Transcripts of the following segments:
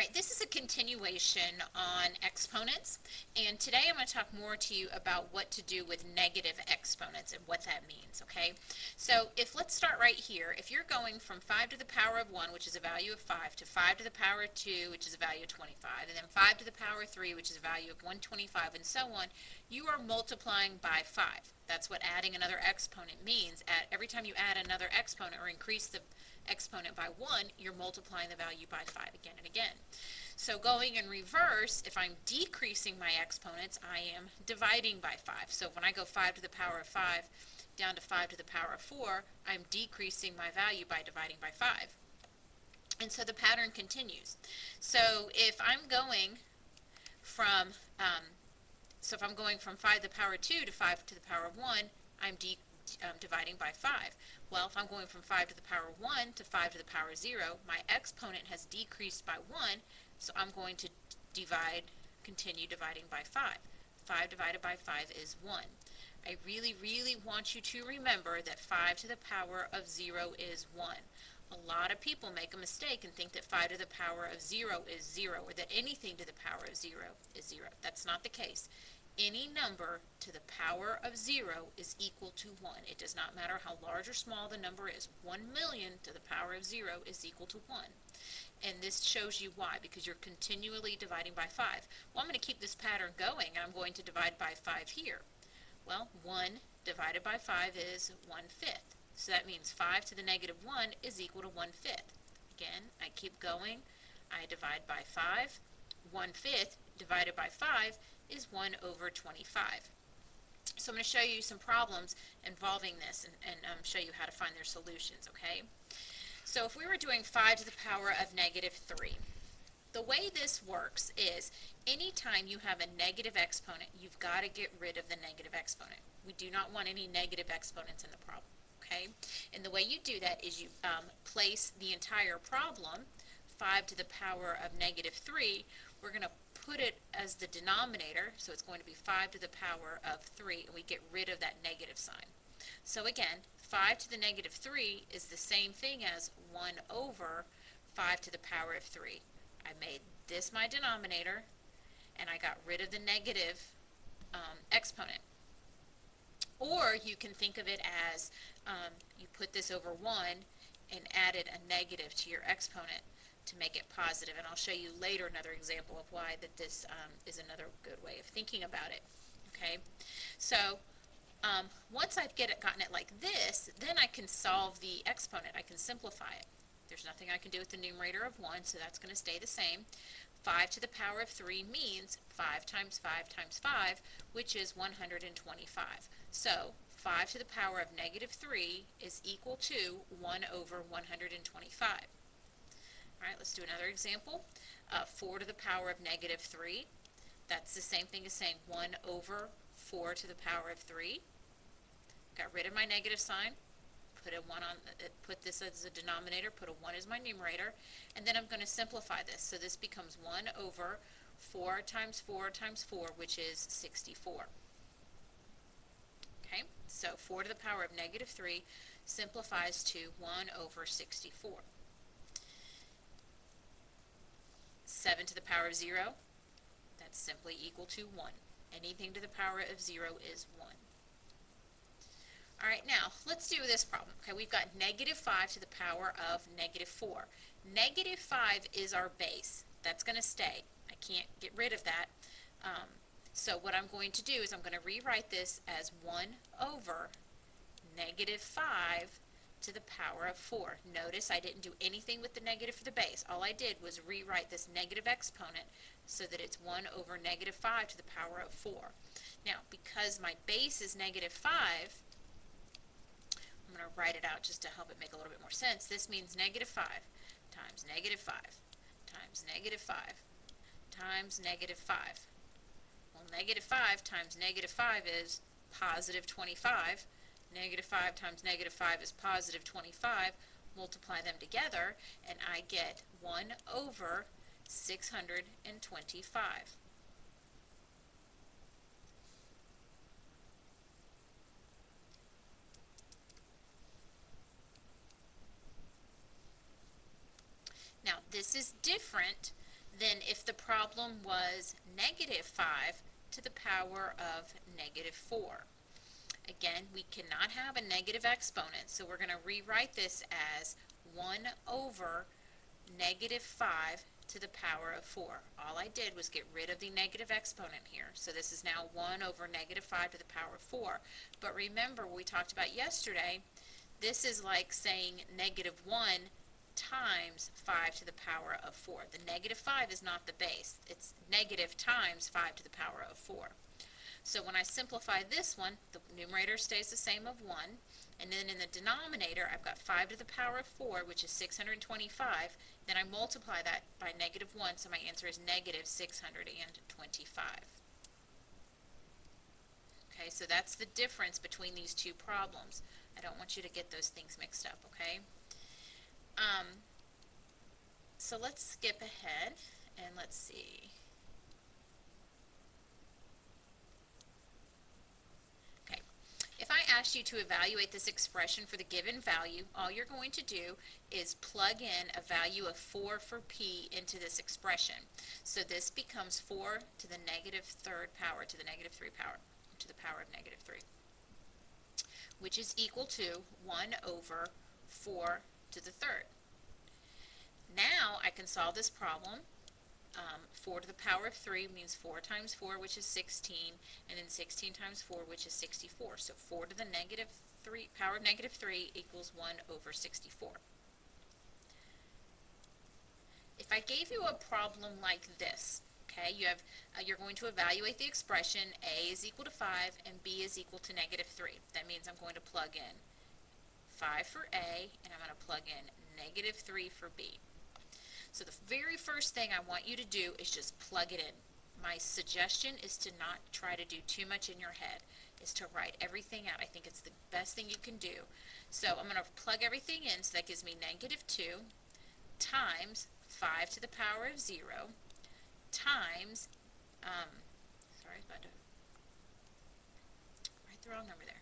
Alright, this is a continuation on exponents, and today I'm going to talk more to you about what to do with negative exponents and what that means, okay? So let's start right here. If you're going from 5 to the power of 1, which is a value of 5, to 5 to the power of 2, which is a value of 25, and then 5 to the power of 3, which is a value of 125, and so on, you are multiplying by 5. That's what adding another exponent means. Every time you add another exponent or increase the exponent by 1, you're multiplying the value by 5 again and again. So going in reverse, if I'm decreasing my exponents, I am dividing by 5. So when I go 5 to the power of 5 down to 5 to the power of 4, I'm decreasing my value by dividing by 5. And so the pattern continues. So if I'm going from 5 to the power of 2 to 5 to the power of 1, I'm dividing by 5. Well, if I'm going from 5 to the power of 1 to 5 to the power of 0, my exponent has decreased by 1, so I'm going to continue dividing by 5. 5 divided by 5 is 1. I really, really want you to remember that 5 to the power of 0 is 1. A lot of people make a mistake and think that 5 to the power of 0 is 0, or that anything to the power of 0 is 0. That's not the case. Any number to the power of 0 is equal to 1. It does not matter how large or small the number is. 1,000,000 to the power of 0 is equal to 1. And this shows you why, because you're continually dividing by 5. Well, I'm going to keep this pattern going, and I'm going to divide by 5 here. Well, 1 divided by 5 is 1/5. So that means 5 to the negative 1 is equal to 1/5. Again, I keep going. I divide by 5. 1/5 divided by 5 is 1 over 25. So I'm going to show you some problems involving this and show you how to find their solutions, okay? So if we were doing 5 to the power of negative 3, the way this works is anytime you have a negative exponent, you've got to get rid of the negative exponent. We do not want any negative exponents in the problem, okay? And the way you do that is you place the entire problem, 5 to the power of negative 3, we're going to put it as the denominator, so it's going to be 5 to the power of 3, and we get rid of that negative sign. So again, 5 to the negative 3 is the same thing as 1 over 5 to the power of 3. I made this my denominator, and I got rid of the negative exponent. Or you can think of it as you put this over 1 and added a negative to your exponent to make it positive, and I'll show you later another example of why that this is another good way of thinking about it. Okay, so once I've gotten it like this, then I can solve the exponent. I can simplify it. There's nothing I can do with the numerator of 1, so that's going to stay the same. 5 to the power of 3 means 5 times 5 times 5, which is 125. So 5 to the power of negative 3 is equal to 1 over 125. All right, let's do another example. 4 to the power of negative 3. That's the same thing as saying 1 over 4 to the power of 3. Got rid of my negative sign. Put this as a denominator, put a 1 as my numerator, and then I'm going to simplify this. So this becomes 1 over 4 times 4 times 4, which is 64. Okay, so 4 to the power of negative 3 simplifies to 1 over 64. 7 to the power of 0, that's simply equal to 1. Anything to the power of 0 is 1. All right, now let's do this problem. Okay, we've got negative 5 to the power of negative 4. Negative 5 is our base. That's going to stay. I can't get rid of that. So what I'm going to do is I'm going to rewrite this as 1 over negative 5 to the power of 4. Notice I didn't do anything with the negative for the base. All I did was rewrite this negative exponent so that it's 1 over negative 5 to the power of 4. Now, because my base is negative 5, I'm going to write it out just to help it make a little bit more sense. This means negative 5 times negative 5 times negative 5 times negative 5. Well, negative 5 times negative 5 is positive 25. Negative 5 times negative 5 is positive 25. Multiply them together, and I get 1 over 625. Now, this is different than if the problem was negative 5 to the power of negative 4. Again, we cannot have a negative exponent, so we're going to rewrite this as 1 over negative 5 to the power of 4. All I did was get rid of the negative exponent here. So this is now 1 over negative 5 to the power of 4. But remember, what we talked about yesterday, this is like saying negative 1 times 5 to the power of 4. The negative 5 is not the base. It's negative times 5 to the power of 4. So when I simplify this one, the numerator stays the same of 1, and then in the denominator I've got 5 to the power of 4, which is 625. Then I multiply that by negative 1, so my answer is negative 625. Okay, so that's the difference between these two problems. I don't want you to get those things mixed up, okay? So let's skip ahead and let's see. Okay, if I asked you to evaluate this expression for the given value, all you're going to do is plug in a value of 4 for p into this expression. So this becomes 4 to the negative third power to the negative 3 power to the power of negative 3, which is equal to 1 over 4 to the third. Now I can solve this problem. 4 to the power of 3 means 4 times 4, which is 16, and then 16 times 4, which is 64. So 4 to the negative 3 power of negative 3 equals 1 over 64. If I gave you a problem like this, okay, you're going to evaluate the expression a is equal to 5 and b is equal to negative 3. That means I'm going to plug in 5 for a, and I'm going to plug in negative 3 for b. So the very first thing I want you to do is just plug it in. My suggestion is to not try to do too much in your head, is to write everything out. I think it's the best thing you can do. So I'm going to plug everything in, so that gives me negative 2 times 5 to the power of 0 times, sorry, I was about to write the wrong number there.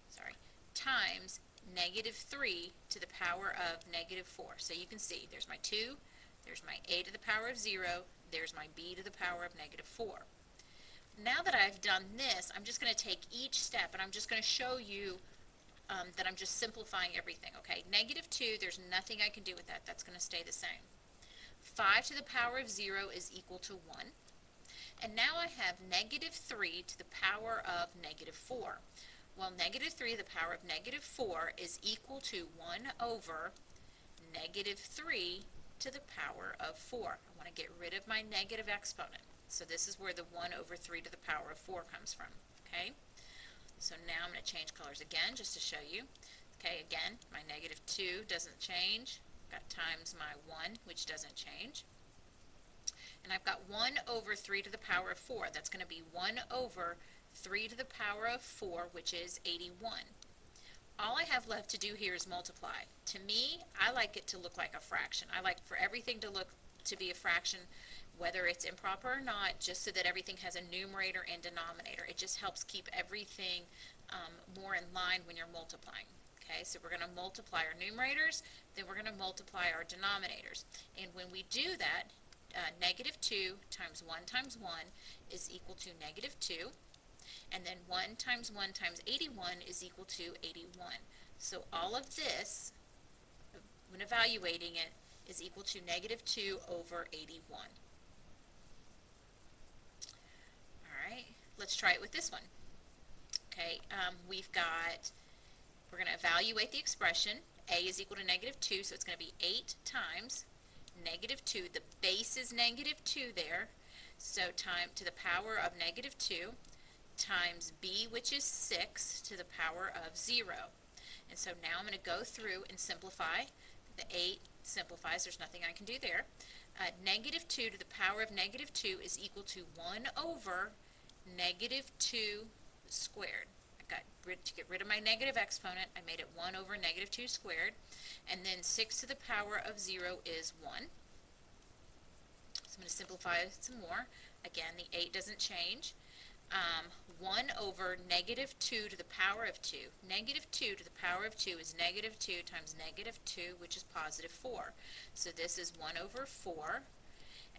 Sorry, times negative 3 to the power of negative 4. So you can see there's my 2, there's my a to the power of 0, there's my b to the power of negative 4. Now that I've done this, I'm just going to take each step and I'm just going to show you that I'm just simplifying everything, okay? Negative 2, there's nothing I can do with that. That's going to stay the same. 5 to the power of 0 is equal to 1. And now I have negative 3 to the power of negative 4. Well, negative 3 to the power of negative 4 is equal to 1 over negative 3 to the power of 4. I want to get rid of my negative exponent. So this is where the 1 over 3 to the power of 4 comes from, okay? So now I'm going to change colors again just to show you. Okay, again, my negative 2 doesn't change. I've got times my 1, which doesn't change. And I've got 1 over 3 to the power of 4. That's going to be 1 over 3 to the power of 4, which is 81. All I have left to do here is multiply. To me, I like it to look like a fraction. I like for everything to be a fraction, whether it's improper or not, just so that everything has a numerator and denominator. It just helps keep everything more in line when you're multiplying. Okay, so we're going to multiply our numerators, then we're going to multiply our denominators. And when we do that, negative 2 times 1 is equal to negative 2. And then 1 times 81 is equal to 81. So all of this, when evaluating it, is equal to negative 2 over 81. Alright, let's try it with this one. Okay, we're going to evaluate the expression. A is equal to negative 2, so it's going to be 8 times negative 2. The base is negative 2 there, so time to the power of negative 2 times b, which is 6, to the power of 0. And so now I'm going to go through and simplify. The 8 simplifies, there's nothing I can do there. Negative 2 to the power of negative 2 is equal to 1 over negative 2 squared. To get rid of my negative exponent, I made it 1 over negative 2 squared. And then 6 to the power of 0 is 1. So I'm going to simplify some more. Again, the 8 doesn't change. um, 1 over negative 2 to the power of 2. Negative 2 to the power of 2 is negative 2 times negative 2, which is positive 4. So this is 1 over 4,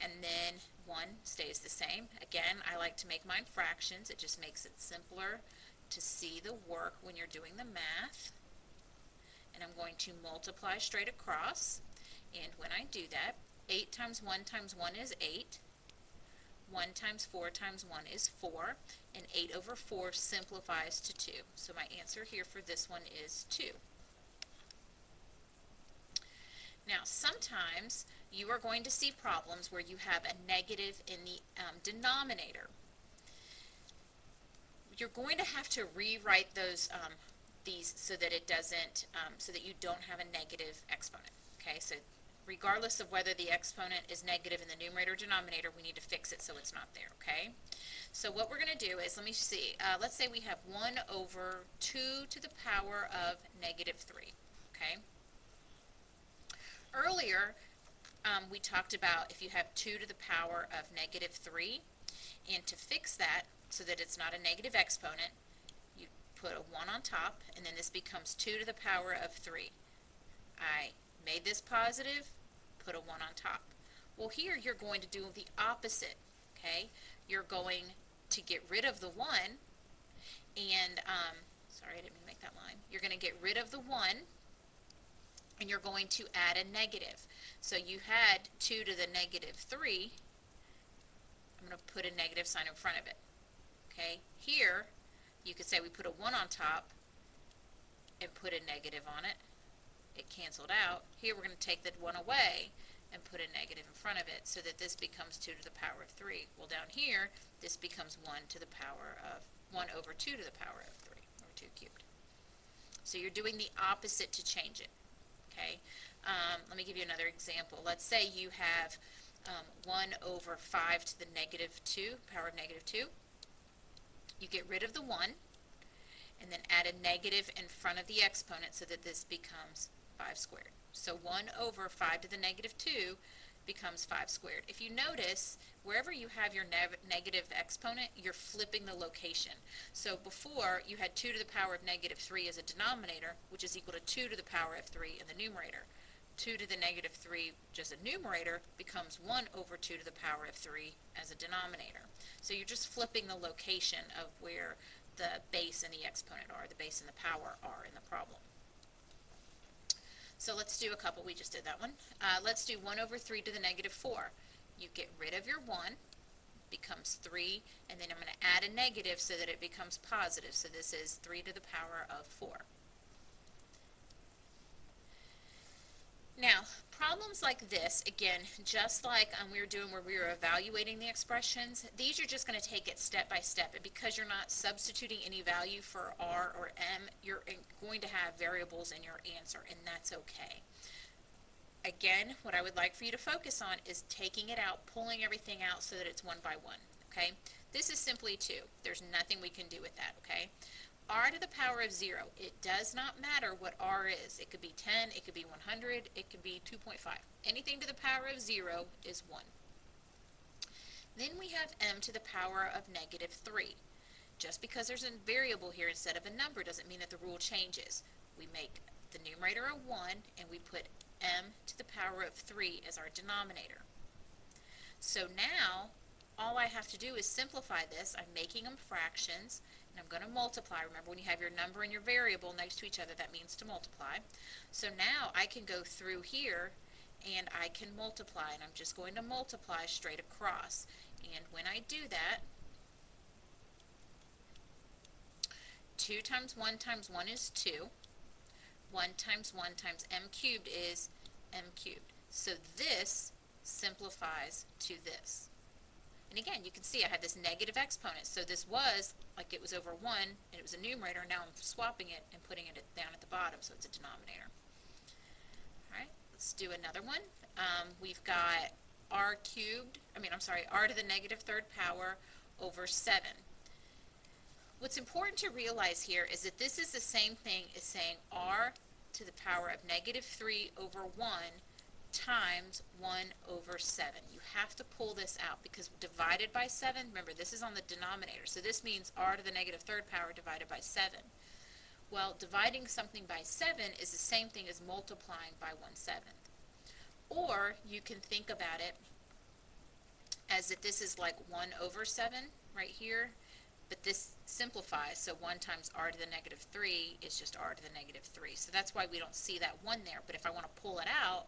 and then 1 stays the same. Again, I like to make mine fractions. It just makes it simpler to see the work when you're doing the math. And I'm going to multiply straight across. And when I do that, 8 times 1 times 1 is 8. 1 times 4 times 1 is 4, and 8 over 4 simplifies to 2. So my answer here for this one is 2. Now, sometimes you are going to see problems where you have a negative in the denominator. You're going to have to rewrite these so that it doesn't, so that you don't have a negative exponent. Okay, so regardless of whether the exponent is negative in the numerator or denominator, we need to fix it so it's not there, okay? So what we're going to do is, let me see, let's say we have 1 over 2 to the power of negative 3, okay? Earlier, we talked about if you have 2 to the power of negative 3, and to fix that so that it's not a negative exponent, you put a 1 on top, and then this becomes 2 to the power of 3. I made this positive, put a 1 on top. Well, here you're going to do the opposite, okay? You're going to get rid of the 1, and, sorry, I didn't mean to make that line. You're going to get rid of the 1, and you're going to add a negative. So you had 2 to the negative 3. I'm going to put a negative sign in front of it, okay? Here, you could say we put a 1 on top and put a negative on it. It canceled out. Here we're going to take that 1 away and put a negative in front of it so that this becomes 2 to the power of 3. Well, down here, this becomes 1 to the power of 1 over 2 to the power of 3, or 2 cubed. So you're doing the opposite to change it, okay? Let me give you another example. Let's say you have 1 over 5 to the negative 2, power of negative 2. You get rid of the 1, and then add a negative in front of the exponent so that this becomes 5 squared. So 1 over 5 to the negative 2 becomes 5 squared. If you notice, wherever you have your negative exponent, you're flipping the location. So before, you had 2 to the power of negative 3 as a denominator, which is equal to 2 to the power of 3 in the numerator. 2 to the negative 3, just a numerator, becomes 1 over 2 to the power of 3 as a denominator. So you're just flipping the location of where the base and the exponent are, the base and the power are in the problem. So let's do a couple. We just did that one. Let's do 1 over 3 to the negative 4. You get rid of your 1, becomes 3, and then I'm going to add a negative so that it becomes positive. So this is 3 to the power of 4. Now, problems like this, again, just like we were doing where we were evaluating the expressions, these are just going to take it step by step. And because you're not substituting any value for R or M, you're going to have variables in your answer, and that's okay. Again, what I would like for you to focus on is taking it out, pulling everything out so that it's 1 by 1, okay? This is simply 2. There's nothing we can do with that, okay? R to the power of 0, it does not matter what R is. It could be 10, it could be 100, it could be 2.5. Anything to the power of 0 is 1. Then we have m to the power of negative 3. Just because there's a variable here instead of a number doesn't mean that the rule changes. We make the numerator a 1, and we put m to the power of 3 as our denominator. So now, all I have to do is simplify this. I'm making them fractions, and I'm going to multiply. Remember, when you have your number and your variable next to each other, that means to multiply. So now I can go through here, and I can multiply, and I'm just going to multiply straight across. And when I do that, 2 times 1 times 1 is 2. 1 times 1 times m cubed is m cubed. So this simplifies to this. And again, you can see I had this negative exponent. So this was, like it was over 1, and it was a numerator. Now I'm swapping it and putting it down at the bottom, so it's a denominator. All right, let's do another one. We've got r to the negative 3rd power over 7. What's important to realize here is that this is the same thing as saying r to the power of negative 3 over 1 times 1 over 7. You have to pull this out because divided by 7, remember this is on the denominator, so this means r to the negative third power divided by 7. Well, dividing something by 7 is the same thing as multiplying by 1/7. Or you can think about it as if this is like 1 over 7 right here, but this simplifies, so 1 times r to the negative 3 is just r to the negative 3. So that's why we don't see that 1 there, but if I want to pull it out,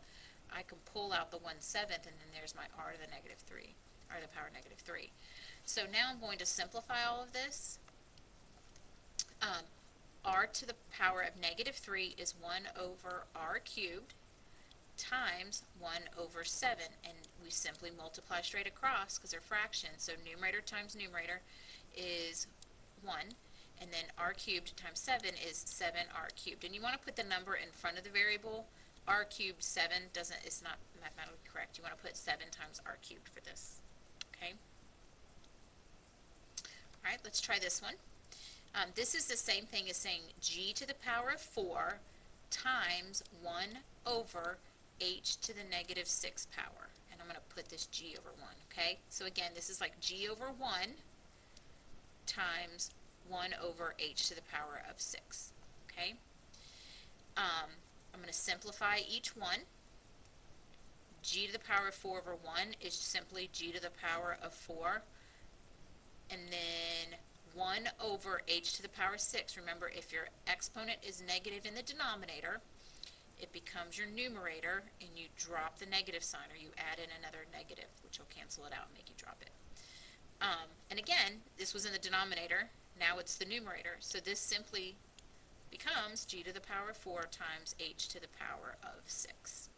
I can pull out the 1/7, and then there's my r to the negative 3, r to the power negative 3. So now I'm going to simplify all of this. R to the power of negative 3 is 1 over r cubed times 1 over 7, and we simply multiply straight across because they're fractions, so numerator times numerator is 1, and then r cubed times 7 is 7r cubed. And you want to put the number in front of the variable. R cubed 7 is not mathematically correct. You want to put 7 times r cubed for this. Okay? Alright, let's try this one. This is the same thing as saying g to the power of 4 times 1 over h to the negative 6 power. And I'm going to put this g over 1, okay? So again, this is like g over 1 times 1 over h to the power of 6, okay? I'm going to simplify each one. G to the power of 4 over 1 is simply g to the power of 4. And then 1 over h to the power 6. Remember, if your exponent is negative in the denominator, it becomes your numerator, and you drop the negative sign, or you add in another negative, which will cancel it out and make you drop it. And again, this was in the denominator. Now it's the numerator. So this simply becomes g to the power of 4 times h to the power of 6.